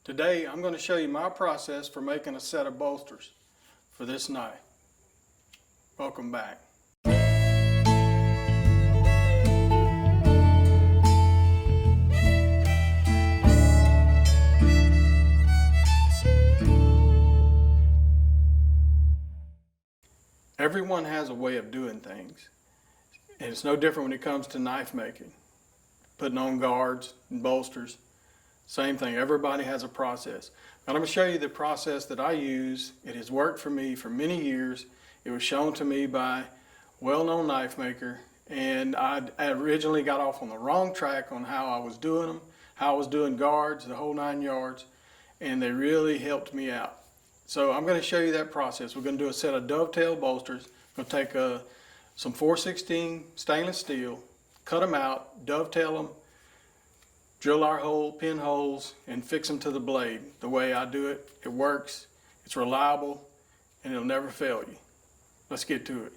Today I'm going to show you my process for making a set of bolsters for this knife. Welcome back. Everyone has a way of doing things, and it's no different when it comes to knife making. Putting on guards and bolsters, same thing. Everybody has a process. But I'm going to show you the process that I use. It has worked for me for many years. It was shown to me by a well-known knife maker, and I originally got off on the wrong track on how I was doing them, how I was doing guards, the whole 9 yards, and they really helped me out. So I'm going to show you that process. We're going to do a set of dovetail bolsters. I'm going to take some 416 stainless steel, cut them out, dovetail them, drill our hole, pin holes, and fix them to the blade. The way I do it, it works, it's reliable, and it'll never fail you. Let's get to it.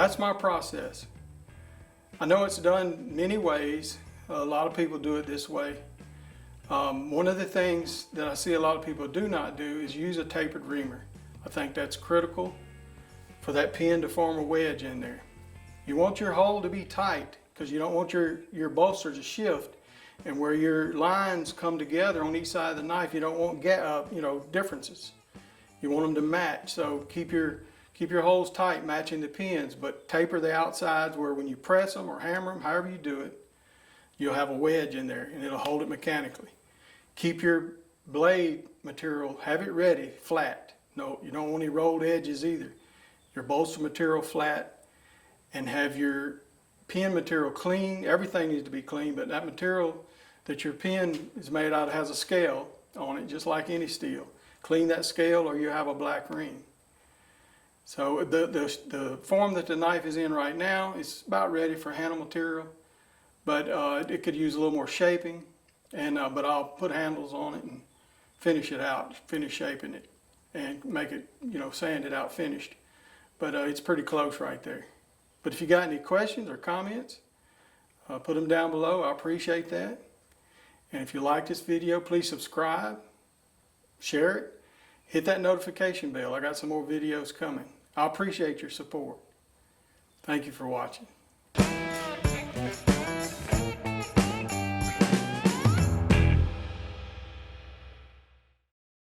that's my process. I know it's done many ways. A lot of people do it this way. One of the things that I see a lot of people do not do is use a tapered reamer. I think that's critical for that pin to form a wedge in there. You want your hole to be tight because you don't want your bolster to shift, and where your lines come together on each side of the knife, you don't want differences. You want them to match. So keep your holes tight, matching the pins, but taper the outsides where when you press them or hammer them, however you do it, you'll have a wedge in there and it'll hold it mechanically. Keep your blade material, have it ready, flat. No, you don't want any rolled edges either. Your bolster material flat, and have your pin material clean. Everything needs to be clean, but that material that your pin is made out of has a scale on it, just like any steel. Clean that scale or you have a black ring. So the form that the knife is in right now is about ready for handle material, but it could use a little more shaping, but I'll put handles on it and finish it out, finish shaping it, and make it, sand it out finished. But it's pretty close right there. But if you got any questions or comments, put them down below. I appreciate that. And if you like this video, please subscribe, share it, hit that notification bell. I got some more videos coming. I appreciate your support. Thank you for watching.